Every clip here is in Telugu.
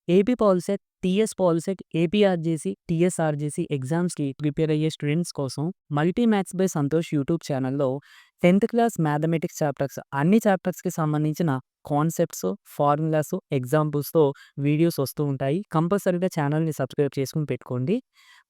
AP POLYCET, TS POLYCET, APRJC, TSRJC ఎగ్జామ్స్‌కి ప్రిపేర్ అయ్యే స్టూడెంట్స్ కోసం multi maths by Santosh YouTube ఛానల్‌లో 10థ్ క్లాస్ మ్యాథమెటిక్స్ చాప్టర్స్ అన్ని చాప్టర్స్‌కి సంబంధించిన కాన్సెప్ట్స్, ఫార్ములాస్, ఎగ్జాంపుల్స్‌తో వీడియోస్ వస్తూ ఉంటాయి. కంపల్సరీగా ఛానల్‌ని సబ్స్క్రైబ్ చేసుకొని పెట్టుకోండి.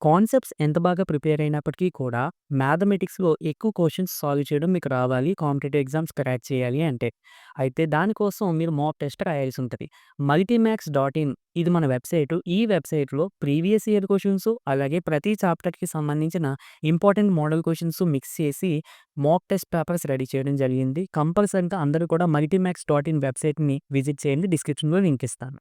కాన్సెప్ట్స్ ఎంత బాగా ప్రిపేర్ అయినప్పటికీ కూడా మ్యాథమెటిక్స్‌లో ఎక్కువ క్వెషన్స్ సాల్వ్ చేయడం మీకు రావాలి. కాంపిటేటివ్ ఎగ్జామ్స్ క్రాక్ చేయాలి అంటే. అయితే దానికోసం మీరు మాక్ టెస్ట్ రాయాల్సి ఉంటది. multimax.in ఇది మన వెబ్‌సైటు. ఈ వెబ్‌సైట్‌లో ప్రీవియస్ ఇయర్ క్వెషన్స్ అలాగే ప్రతి చాప్టర్‌కి సంబంధించిన ఇంపార్టెంట్ మోడల్ క్వెషన్స్ మిక్స్ చేసి మాక్ టెస్ట్ పేపర్స్ రెడీ చేయడం జరిగింది. కంపల్సరీగా అందరూ కూడా multimax.in వెబ్‌సైట్‌ని విజిట్ చేయండి. డిస్క్రిప్షన్‌లో లింక్ ఇస్తాను.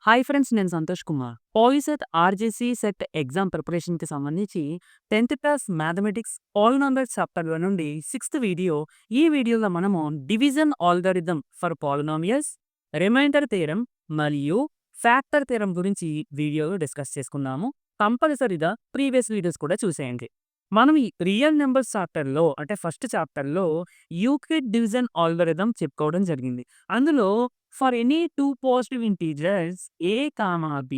హాయ్ ఫ్రెండ్స్, నేను Santosh Kumar. POLYCET, RJC CET exam ప్రిపరేషన్‌కి సంబంధించి 10థ్ క్లాస్ మ్యాథమెటిక్స్ పాలినామియల్స్ చాప్టర్‌లో నుండి 6థ్ వీడియో. ఈ వీడియోలో మనము division algorithm for polynomials, remainder theorem మరియు ఫ్యాక్టర్ థియరమ్ గురించి వీడియోలో డిస్కస్ చేసుకుందాము. కంపల్సరీగా ప్రీవియస్ వీడియోస్ కూడా చూసేయండి. మనం ఈ రియల్ నెంబర్స్ చాప్టర్‌లో అంటే ఫస్ట్ చాప్టర్‌లో యూక్లిడ్ డివిజన్ ఆల్గారిథం చెప్పుకోవడం జరిగింది. అందులో for any 2 positive integers a, b,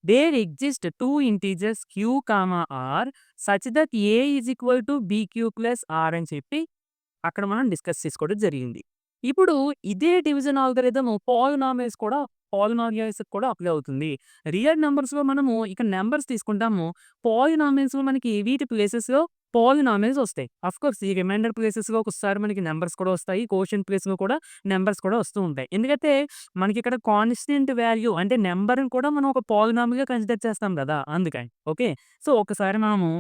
there exist 2 integers q, r such that a is equal to bq plus r అని చెప్పి అక్కడ మనం డిస్కస్ చేసుకోవడం జరిగింది. ఇప్పుడు ఇదే డివిజన్ ఆల్గారిథం పాలినామియల్స్‌కి కూడా అప్లై అవుతుంది. రియల్ నంబర్స్‌లో మనము ఇక్కడ నంబర్స్ తీసుకుంటాము. పాలినామియల్స్‌లో మనకి వీటి ప్లేసెస్‌లో పాలినామియల్స్ వస్తాయి. ఆఫ్‌కోర్స్ ఈ రిమైండర్ ప్లేసెస్‌లో ఒక్కొక్కసారి మనకి నంబర్స్ కూడా వస్తాయి. కోషియంట్ ప్లేస్‌లో కూడా నంబర్స్ కూడా వస్తూ ఉంటాయి. ఎందుకంటే మనకి ఇక్కడ కాన్స్టెంట్ వాల్యూ అంటే నంబర్‌ని కూడా మనం ఒక పాలినామియల్‌గా కన్సిడర్ చేస్తాం కదా! అందుకని. ఓకే. సో, ఒకసారి మనము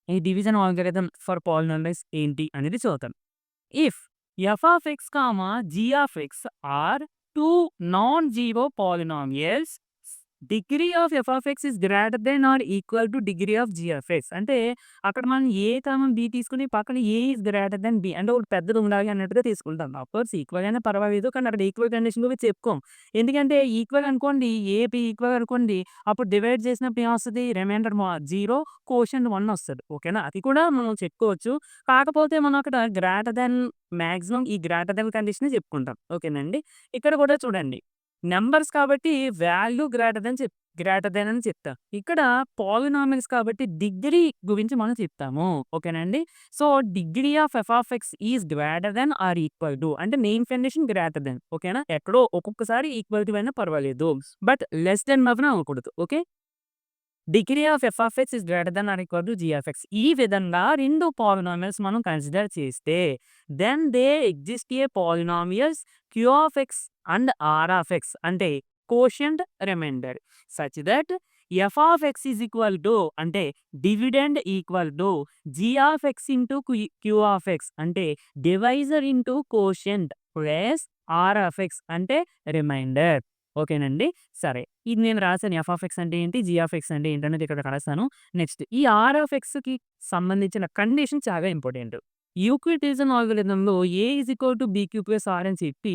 ఈ డివిజన్ ఆల్గారిథం ఫర్ పాలినామియల్స్ ఏంటి అనేది చూద్దాం. If f of x comma g of x are two non-zero polynomials, degree of f of x is greater than or equal to degree of g of x. అంటే అక్కడ మనం a కామా b తీసుకొని పక్కన a is greater than b అంటే ఒకటి పెద్దది ఉండాలి అన్నట్టుగా తీసుకుంటాం. అఫ్కోర్స్ ఈక్వల్ అయినా పర్వాలేదు, కానీ అక్కడ ఈక్వల్ కండిషన్ గురించి చెప్పుకోం. ఎందుకంటే ఈక్వల్ అనుకోండి, ఏ బి ఈక్వల్ అనుకోండి, అప్పుడు డివైడ్ చేసినప్పుడు ఏమొస్తది, రిమైండర్ 0, కోషెంట్ 1 వస్తది. ఓకేనా, అది కూడా మనం చెప్పుకోవచ్చు. కాకపోతే మనం అక్కడ గ్రేటర్ దెన్ మాక్సిమం ఈ గ్రేటర్ దెన్ కండిషనే చెప్పుకుంటాం. ఓకేనండి. ఇక్కడ కూడా చూడండి, నంబర్స్ కాబట్టి వాల్యూ గ్రేటర్ దెన్ అని చెప్తాం. ఇక్కడ పాలినామియల్స్ కాబట్టి డిగ్రీ గురించి మనం చెప్తాము. ఓకేనండి. So, degree of f of x is greater then or equal to అంటే నేమ్ కండిషన్ గ్రేటర్ దెన్. ఓకేనా, ఎక్కడో ఒక్కొక్కసారి ఈక్వల్ టు అయినా పర్వాలేదు. బట్ లెస్ దెన్ మాత్రం అవ్వకూడదు. Okay. Degree of f of x is greater then or equal to g of x. ఈ విధంగా రెండు పాలినామియల్స్ మనం కన్సిడర్ చేస్తే then they exist a polynomials q of x and r of x అంటే quotient, remainder such that f of x is equal to అంటే dividend equal to g of x into q of x అంటే divisor into quotient plus r of x అంటే రిమైండర్. ఓకేనండి. సరే, ఇది నేను రాసాను. ఎఫ్ ఆఫ్ ఎక్స్ అంటే ఏంటి, జీ ఆఫ్ ఎక్స్ అంటే ఏంటనేది ఇక్కడ రాసాను. నెక్స్ట్ ఈ ఆర్ ఆఫ్ ఎక్స్‌కి సంబంధించిన కండిషన్ చాలా ఇంపార్టెంట్. యూక్లిడ్ డివిజన్ ఆల్గోరిథంలో a is equal to b q plus r అని చెప్పి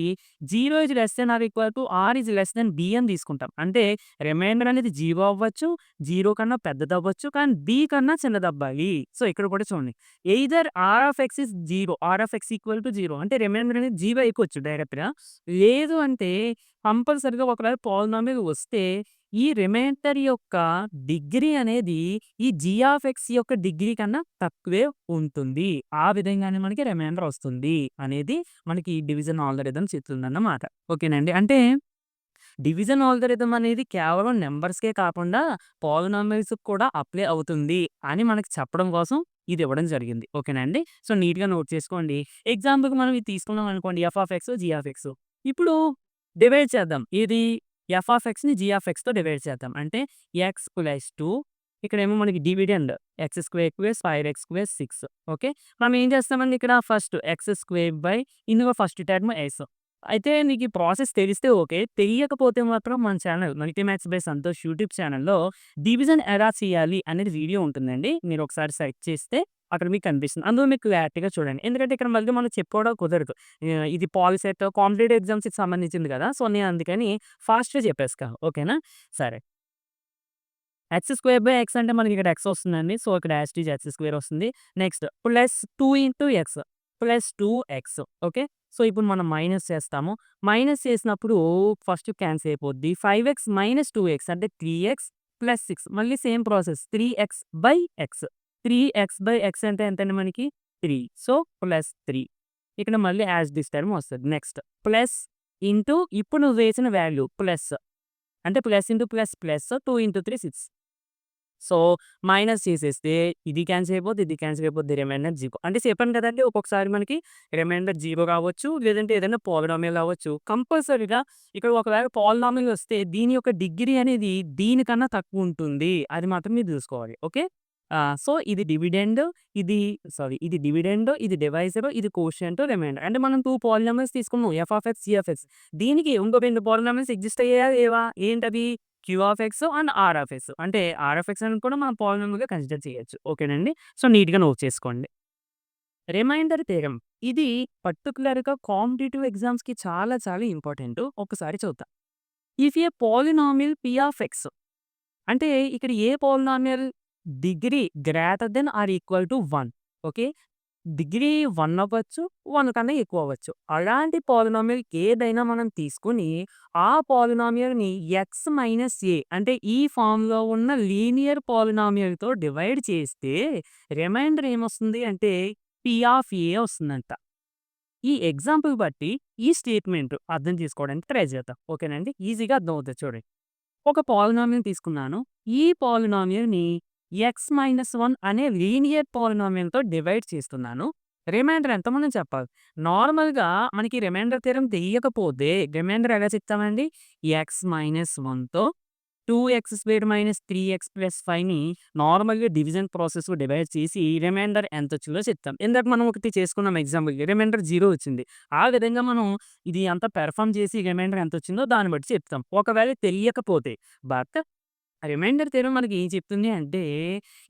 0 is less than or equal to r is less than b అని తీసుకుంటాం. అంటే రిమైండర్ అనేది 0 అవ్వచ్చు, 0 కన్నా పెద్దదవ్వచ్చు, కానీ బి కన్నా చిన్నదవ్వాలి. సో, ఇక్కడ కూడా చూడండి, either r of x is 0, r of x equal to 0 అంటే రిమైండర్ అనేది 0 అయిపోవచ్చు డైరెక్ట్‌గా. లేదు అంటే కంపల్సరీగా ఒకవేళ పాలినామియల్ వస్తే ఈ రిమైండర్ యొక్క డిగ్రీ అనేది ఈ జీ ఆఫ్ ఎక్స్ యొక్క డిగ్రీ కన్నా తక్కువే ఉంటుంది. ఆ విధంగానే మనకి రిమైండర్ వస్తుంది అనేది మనకి ఈ డివిజన్ ఆల్గోరిథం చెప్తుందన్నమాట. ఓకేనండి. అంటే డివిజన్ ఆల్గోరిథం అనేది కేవలం నంబర్స్‌కే కాకుండా పాలినామియల్స్‌కి కూడా అప్లై అవుతుంది అని మనకి చెప్పడం కోసం ఇది ఇవ్వడం జరిగింది. ఓకేనండి. సో, నీట్‌గా నోట్ చేసుకోండి. ఎగ్జాంపుల్‌కి మనం ఇది తీసుకున్నాం అనుకోండి, f of x, g of x. ఇప్పుడు డివైడ్ చేద్దాం. ఏది, ఎఫ్ ఆఫ్ ఎక్స్‌ని జీ ఆఫ్ ఎక్స్‌తో డివైడ్ చేద్దాం. అంటే ఎక్స్ ప్లస్ 2, ఇక్కడేమో మనకి dividend x square plus 5x plus 6. Okay. మనం ఏం చేస్తామండి, ఇక్కడ ఫస్ట్ ఎక్స్ స్క్వేర్ బై ఇందులో ఫస్ట్ టర్మ్ ఎస్. అయితే నీకు ఈ ప్రాసెస్ తెలిస్తే ఓకే. తెలియకపోతే మాత్రం మన channel Multimaths by Santosh YouTube ఛానల్‌లో డివిజన్ ఎలా చేయాలి అనేది వీడియో ఉంటుందండి. మీరు ఒకసారి సెర్చ్ చేస్తే అక్కడ మీకు కనిపిస్తుంది. అందులో మీకు క్లారిటీగా చూడండి. ఎందుకంటే ఇక్కడ మళ్ళీ మనం చెప్పుకోవడం కుదరదు. ఇది పాలిసెట్ కాంపిటేటివ్ ఎగ్జామ్స్‌కి సంబంధించింది కదా! సో, నేను అందుకని ఫాస్ట్‌గా చెప్పేస్తాను. ఓకేనా. సరే, ఎక్స్ స్క్వేర్ బై ఎక్స్ అంటే మనకి ఇక్కడ ఎక్స్ వస్తుందండి. సో, ఇక్కడ యాజ్ ఎక్స్ స్క్వేర్ వస్తుంది. Next plus 2 into X plus 2x. Okay. So, ఇప్పుడు మనం మైనస్ చేస్తాము. మైనస్ చేసినప్పుడు ఫస్ట్ క్యాన్సిల్ అయిపోద్ది. 5x - 2x అంటే 3x + 6 మళ్ళీ సేమ్ ప్రాసెస్ 3x/x. 3x/x అంటే ఎంతండి మనకి 3. సో, +3 ఇక్కడ మళ్ళీ యాజ్ దిస్ టర్మ్ వస్తది. నెక్స్ట్ ప్లస్ ఇంటూ ఇప్పుడు నువ్వు వేసిన వాల్యూ ప్లస్ అంటే plus into plus plus 2 into 3 6. So, minus చేసేస్తే ఇది క్యాన్సిల్ అయిపోద్ది, ఇది క్యాన్సిల్ అయిపోద్ది. రిమైండర్ 0 అంటే చెప్పాను కదండీ! ఒక్కొక్కసారి మనకి రిమైండర్ 0 రావచ్చు. లేదంటే ఏదైనా పాలినామియల్ అవ్వచ్చు. కంపల్సరీగా ఇక్కడ ఒకవేళ పాలినామియల్ వస్తే దీని యొక్క డిగ్రీ అనేది దీనికన్నా తక్కువ ఉంటుంది. అది మాత్రం మీరు చూసుకోవాలి. ఓకే. సో, ఇది డివిడెండ్, ఇది డివిడెండ్, ఇది డివైజర్, ఇది కోషియంట్, రిమైండర్. అంటే మనం 2 పాలినామియల్స్ తీసుకున్నాం. ఎఫ్(x), జీ(x). దీనికి ఇంకో 2 పాలినామియల్స్ ఎగ్జిస్ట్ అయ్యాయా లేవా? ఏంటవి? క్యూ(x) అండ్ ఆర్(x). అంటే ఆర్(x) అని కూడా మనం పాలినామియల్‌గా కన్సిడర్ చేయొచ్చు. ఓకేనండి. సో, నీట్‌గా నోట్ చేసుకోండి. రిమైండర్ థియరమ్ ఇది పర్టిక్యులర్‌గా కాంపిటీటివ్ ఎగ్జామ్స్‌కి చాలా చాలా ఇంపార్టెంటు. ఒక్కసారి చూద్దాం. ఇఫ్ ఏ పాలినామియల్ పి(x) అంటే ఇక్కడ ఏ polynomial degree greater then or equal to 1. Okay. Degree 1 అవ్వచ్చు, 1 కన్నా ఎక్కువ అవ్వచ్చు. అలాంటి పాలినామియల్ ఏదైనా మనం తీసుకొని, ఆ పాలినామియల్‌ని x - a అంటే ఈ ఫార్మ్‌లో ఉన్న లీనియర్ పాలినామియల్‌తో డివైడ్ చేస్తే రిమైండర్ ఏమొస్తుంది అంటే పి(a) వస్తుందంట. ఈ ఎగ్జాంపుల్ బట్టి ఈ స్టేట్మెంట్ అర్థం చేసుకోవడానికి ట్రై చేద్దాం. ఓకేనండి. ఈజీగా అర్థమవుతది చూడండి. ఒక పాలినామియల్ తీసుకున్నాను. ఈ పాలినామియల్‌ని x-1 అనే లీనియర్ పాలినామియల్‌తో డివైడ్ చేస్తున్నాను. రిమైండర్ ఎంతో మనం చెప్పాలి. నార్మల్‌గా మనకి రిమైండర్ థియరమ్ తెలియకపోతే రిమైండర్ ఎలా చెప్తామండి? x-1తో 2x² - 3x + 5ని నార్మల్‌గా డివిజన్ ప్రాసెస్‌లో డివైడ్ చేసి రిమైండర్ ఎంతొచ్చిందో చెప్తాం. ఇందాక మనం ఒకటి చేసుకున్నాం ఎగ్జాంపుల్‌కి. రిమైండర్ 0 వచ్చింది. ఆ విధంగా మనం ఇది అంతా పెర్ఫార్మ్ చేసి రిమైండర్ ఎంతొచ్చిందో దాన్ని బట్టి చెప్తాం. ఒకవేళ తెలియకపోతే బట్ రిమైండర్ థియరమ్ మనకి ఏం చెప్తుంది అంటే,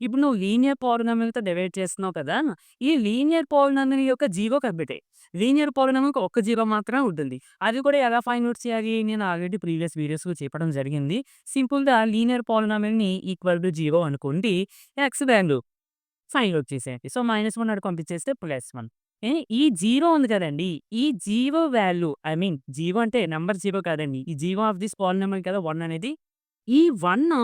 ఇప్పుడు నువ్వు లీనియర్ పాలినామియల్‌తో డివైడ్ చేస్తున్నావు కదా! ఈ లీనియర్ పాలినామియల్ యొక్క జీరో కనిపెట్టేయి. లీనియర్ పాలినామియల్‌కి ఒక్క జీరో మాత్రమే ఉంటుంది. అది కూడా ఎలా ఫైండ్ ఔట్ చేయాలి? నేను ఆల్రెడీ ప్రీవియస్ వీడియోస్‌లో చెప్పడం జరిగింది. సింపుల్‌గా లీనియర్ పాలినామియల్‌ని ఈక్వల్ టు 0 అనుకోండి. x వాల్యూ ఫైండ్ ఔట్ చేసేయండి. సో, -1 అటు పంపించేస్తే +1. ఈ 0 ఉంది కదండీ! ఈ 0 వాల్యూ ఐ మీన్ 0 అంటే నంబర్ 0 కాదండి. ఈ జీరో ఆఫ్ దిస్ పాలినామియల్ కదా 1 అనేది. ఈ 1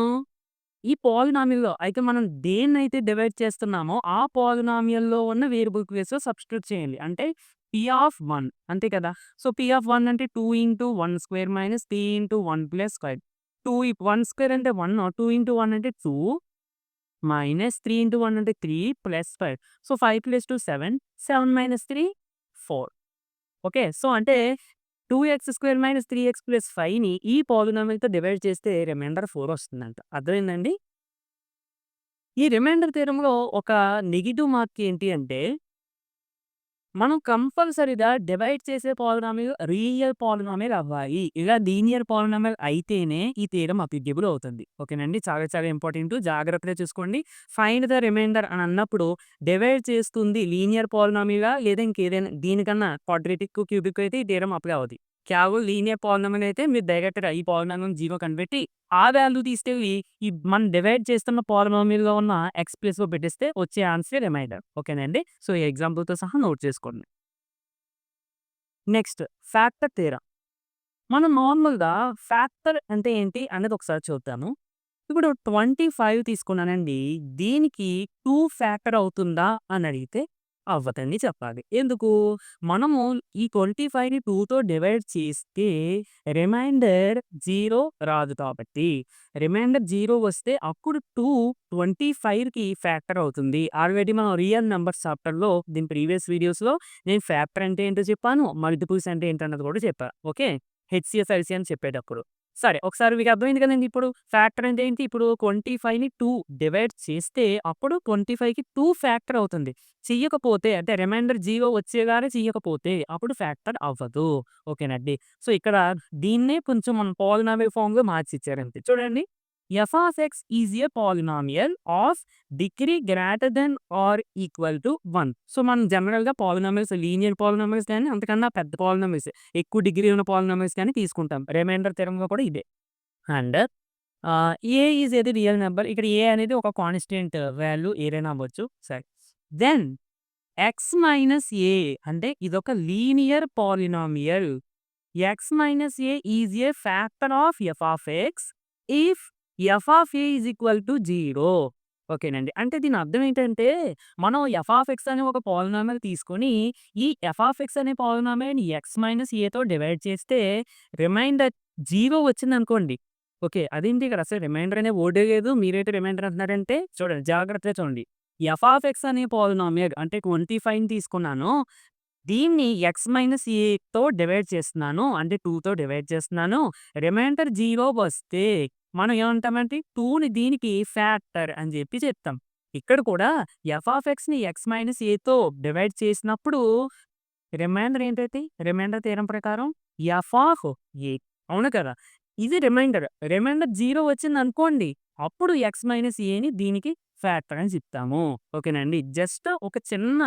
ఈ పాలినామియల్‌లో అయితే మనం దేన్నైతే డివైడ్ చేస్తున్నామో ఆ పాలినామియల్‌లో ఉన్న వేరియబుల్ ప్లేస్‌లో సబ్స్టిట్యూట్ చేయండి. అంటే p(1) అంతే కదా! సో, p(1) అంటే 2 into 1 square minus 3 into 1 plus 5. 2 1 square అంటే 1, 2 ఇంటూ 1 అంటే 2 మైనస్ 3 ఇంటూ 1 అంటే 3 ప్లస్ 5. సో, 5 + 2 7, 7 - 3 4. ఓకే. సో, అంటే 2x² - 3x + 5ని ఈ పాలినామియల్‌తో డివైడ్ చేస్తే రిమైండర్ 4 వస్తుందంట. అర్థమైందండి? ఈ రిమైండర్ థియరమ్‌లో ఒక నెగెటివ్ మార్క్ ఏంటి అంటే, మనం కంపల్సరీగా డివైడ్ చేసే పాలినామియల్ రియల్ పాలినామియల్ అవ్వాలి. ఇలా లీనియర్ పాలినామియల్ అయితేనే ఈ థియరమ్ అప్లికేబుల్ అవుతుంది. ఓకేనండి. చాలా చాలా ఇంపార్టెంటు. జాగ్రత్తగా చూసుకోండి. ఫైండ్ ద రిమైండర్ అని అన్నప్పుడు డివైడ్ చేస్తుంది లీనియర్ పాలినామియలా లేదా ఇంకేదైనా దీనికన్నా క్వాడ్రాటిక్, క్యూబిక్ అయితే ఈ థియరమ్ అప్లై అవుద్ది. కేవలం లీనియర్ పాలినామియల్ అయితే మీరు డైరెక్ట్‌గా ఈ పాలినామియల్ 0 కనిపెట్టి ఆ వాల్యూ తీసుకెళ్ళి ఈ మనం డివైడ్ చేస్తున్న పాలినామియల్‌లో ఉన్న x ప్లేస్‌లో పెట్టేస్తే వచ్చే ఆన్సరే రిమైండర్. ఓకేనండి. సో, ఈ ఎగ్జాంపుల్‌తో సహా నోట్ చేసుకోండి. Next factor theorem. మనం నార్మల్‌గా ఫ్యాక్టర్ అంటే ఏంటి అనేది ఒకసారి చూద్దాము. ఇప్పుడు 25 తీసుకున్నానండి. దీనికి 2 ఫ్యాక్టర్ అవుతుందా అని అడిగితే అవ్వదని చెప్పాలి. ఎందుకు? మనము ఈ 25ని 2తో డివైడ్ చేస్తే రిమైండర్ 0 రాదు కాబట్టి. రిమైండర్ 0 వస్తే అప్పుడు 2 25కి ఫ్యాక్టర్ అవుతుంది. ఆల్రెడీ మనం రియల్ నంబర్స్ చాప్టర్‌లో దీని ప్రీవియస్ వీడియోస్‌లో నేను ఫ్యాక్టర్ అంటే ఏంటో చెప్పాను. మల్టిపుల్స్ అంటే ఏంటన్నది కూడా చెప్పా. ఓకే. హెచ్‌సీఎఫ్, ఎల్‌సీఎం చెప్పేటప్పుడు. సరే. ఒకసారి మీకు అర్థమైంది కదండీ ఇప్పుడు. ఫ్యాక్టర్ అంటే ఏంటి? ఇప్పుడు 25ని 2 డివైడ్ చేస్తే అప్పుడు 25కి 2 ఫ్యాక్టర్ అవుతుంది. చెయ్యకపోతే అంటే రిమైండర్ 0 వచ్చేలాగా చెయ్యకపోతే అప్పుడు ఫ్యాక్టర్ అవ్వదు. ఓకేనండి. సో, ఇక్కడ దీన్నే కొంచెం మనం పాలినామియల్ ఫార్మ్‌లో మార్చిచ్చారంతే. చూడండి. f(x) is a polynomial of degree greater than or equal to 1. So, మనం జనరల్‌గా పాలినామియల్స్ లీనియర్ పాలినామియల్స్ గాని అంతకన్నా పెద్ద పాలినామియల్స్ ఎక్కువ డిగ్రీ ఉన్న పాలినామియల్స్ గాని తీసుకుంటాం. రిమైండర్ థియరమ్‌లో కూడా ఇదే. అండ్ ఏ ఈజ్ ఏది రియల్ నంబర్. ఇక్కడ ఏ అనేది ఒక కాన్స్టెంట్ వాల్యూ ఏదైనా అవ్వచ్చు. సరే. దెన్ ఎక్స్ మైనస్ ఏ అంటే ఇదొక linear polynomial. X minus A is a factor of f of X if F of A is equal to 0. ఓకేనండి. అంటే దీని అర్థం ఏంటంటే, మనం ఎఫ్ ఆఫ్ ఎక్స్ అనే ఒక పాలినామియల్ తీసుకొని, ఈ ఎఫ్ ఆఫ్ ఎక్స్ అనే పాలినామియల్‌ని ఎక్స్ మైనస్ ఏతో డివైడ్ చేస్తే రిమైండర్ 0 వచ్చిందనుకోండి. ఓకే. అదేంటి ఇక్కడ అసలు రిమైండర్ అనే వర్డే లేదు. మీరేంటి రిమైండర్ అంటున్నారంటే, చూడండి జాగ్రత్తగా చూడండి. ఎఫ్ ఆఫ్ ఎక్స్ అనే పాలినామియల్ అంటే 25ని తీసుకున్నాను. దీన్ని ఎక్స్ మైనస్ ఏతో డివైడ్ చేస్తున్నాను. అంటే 2తో డివైడ్ చేస్తున్నాను. రిమైండర్ 0 వస్తే మనం ఏమంటామంటే 2ని దీనికి ఫ్యాక్టర్ అని చెప్తాం. ఇక్కడ కూడా ఎఫ్ ఆఫ్ ఎక్స్‌ని ఎక్స్ మైనస్ ఏతో డివైడ్ చేసినప్పుడు రిమైండర్ ఏంటైతే రిమైండర్ థీరం ప్రకారం ఎఫ్ ఆఫ్ ఏ. అవును కదా! ఇది రిమైండర్. రిమైండర్ 0 వచ్చిందనుకోండి. అప్పుడు ఎక్స్ మైనస్ ఏని దీనికి ఫ్యాక్టర్ అని చెప్తాము. ఓకేనండి. జస్ట్ ఒక చిన్న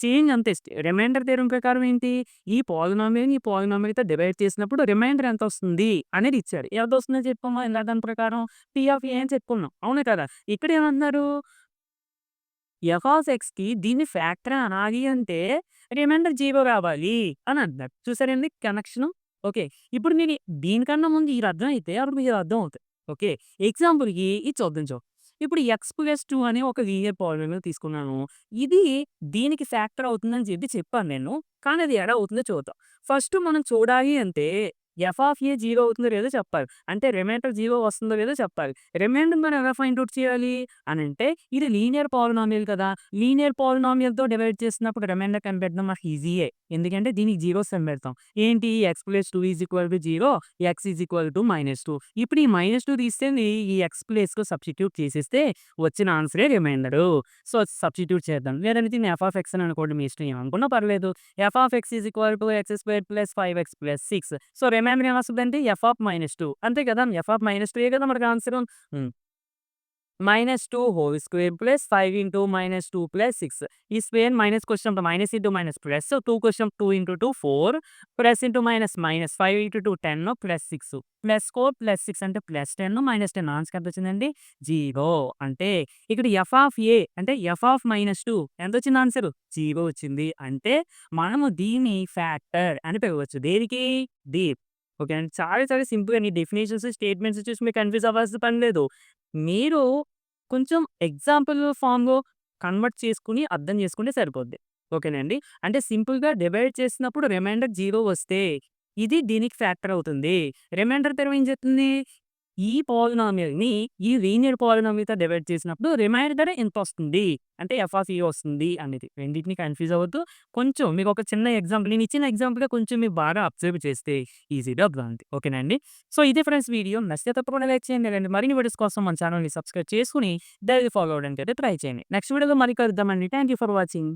చేంజ్ అంతే. రిమైండర్ థీరం ప్రకారం ఏంటి? ఈ పాలినామియల్‌ని ఈ పాలినామియల్‌తో డివైడ్ చేసినప్పుడు రిమైండర్ ఎంతొస్తుంది అనేది ఇచ్చారు. ఎంతొస్తుందో చెప్పామా ఇందాక దాని ప్రకారం పి ఆఫ్ ఏ అని చెప్పుకున్నాం. అవును కదా! ఇక్కడ ఏమంటున్నారు? ఎఫ్ ఆఫ్ ఎక్స్‌కి దీన్ని ఫ్యాక్టరే అనాలి అంటే రిమైండర్ 0 రావాలి అని అంటున్నారు. చూసారండి కనెక్షను? ఓకే. ఇప్పుడు నేను దీనికన్నా ముందు ఇది అర్థమైతే అప్పుడు మీకు ఇది అర్థమవుతది. ఓకే. ఎగ్జాంపుల్‌కి ఇది చూద్దాం ఇప్పుడు x+2 అనే ఒక లీనియర్ పాలినామియల్ తీసుకున్నాను. ఇది దీనికి ఫ్యాక్టర్ అవుతుందని చెప్పాను నేను. కానీ అది ఎలా అవుతుందో చూద్దాం. ఫస్ట్ మనం చూడాలి అంటే ఎఫ్ ఆఫ్ ఏ 0 అవుతుందో లేదో చెప్పాలి. అంటే రిమైండర్ 0 వస్తుందో లేదో చెప్పాలి. రిమైండర్ మనం ఎలా ఫైండ్ ఔట్ చేయాలి అనంటే ఇది లీనియర్ పాలినామియల్ కదా! లీనియర్ పాలినామియల్‌తో డివైడ్ చేసినప్పుడు రిమైండర్ కనిపెట్టడం మనకి ఈజీయే. ఎందుకంటే దీనికి జీరోస్ కనిపెడతాం. ఏంటి x+2 0, x -2. ఇప్పుడు ఈ -2 తీసేయండి ఈ x ప్లేస్‌లో సబ్స్టిట్యూట్ చేసేస్తే వచ్చిన ఆన్సరే రిమైండరు. సో, సబ్స్టిట్యూట్ చేద్దాం. లేదంటే దీన్ని ఎఫ్ ఆఫ్ ఎక్స్ అని అనుకోండి మీ ఇష్టం ఏమనుకున్నా పర్లేదు. F of x x² + 5x + 6. So, remainder ఏమొస్తదంటే ఎఫ్ ఆఫ్ -2 అంతే కదా! ఎఫ్ ఆఫ్ -2 కదా మనకు answer. Hmm. -2 whole square plus 5 into -2 plus 6. ఈ స్క్వేర్ మైనస్‌కొచ్చినప్పుడు minus into minus plus 2 into 2 4 plus into minus minus 5 into 2 10 plus 6 plus 4 plus 6 అంటే ప్లస్ 10 మైనస్ 10 ఆన్సర్ ఎంతొచ్చిందండి? 0. అంటే ఇక్కడ ఎఫ్ ఆఫ్ ఏ అంటే ఎఫ్ ఆఫ్ -2 ఎంతొచ్చింది ఆన్సరు? 0 వచ్చింది. అంటే మనము దీన్ని ఫ్యాక్టర్ అని పిలవచ్చు. దేనికి? ది. ఓకే అండి. చాలా చాలా సింపుల్‌గా నీ డెఫినిషన్స్, స్టేట్మెంట్స్ చూసి మీరు కన్‌ఫ్యూజ్ అవ్వాల్సిన పని లేదు. మీరు కొంచెం ఎగ్జాంపుల్ ఫార్మ్‌లో కన్వర్ట్ చేసుకొని అర్థం చేసుకుంటే సరిపోద్ది. ఓకేనండి. అంటే సింపుల్‌గా డివైడ్ చేసినప్పుడు రిమైండర్ 0 వస్తే ఇది దీనికి ఫ్యాక్టర్ అవుతుంది. రిమైండర్ థీరం ఏం చెప్తుంది? ఈ పాలినామియల్‌ని ఈ లీనియర్ పాలినామియల్‌తో డివైడ్ చేసినప్పుడు రిమైండర్ ఇంతొస్తుంది. అంటే ఎఫ్ ఆఫ్ ఏ వస్తుంది అనేది. రెండిటిని కన్‌ఫ్యూజ్ అవ్వద్దు. కొంచెం మీకొక చిన్న ఎగ్జాంపుల్ నేను ఇచ్చిన ఎగ్జాంపులే కొంచెం మీరు బాగా అబ్జర్వ్ చేస్తే ఈజీగా అర్థమవుద్ది. ఓకేనండి. సో, ఇది ఫ్రెండ్స్ వీడియో. నచ్చితే తప్పకుండా లైక్ చేయండి. ఇలాంటి మరిన్ని వీడియోస్ కోసం మన ఛానెల్‌ని సబ్స్క్రైబ్ చేసుకొని డైలీ ఫాలో అవ్వడానికైతే ట్రై చేయండి. నెక్స్ట్ వీడియోలో మళ్ళీ కలుద్దామండి. Thank you for watching.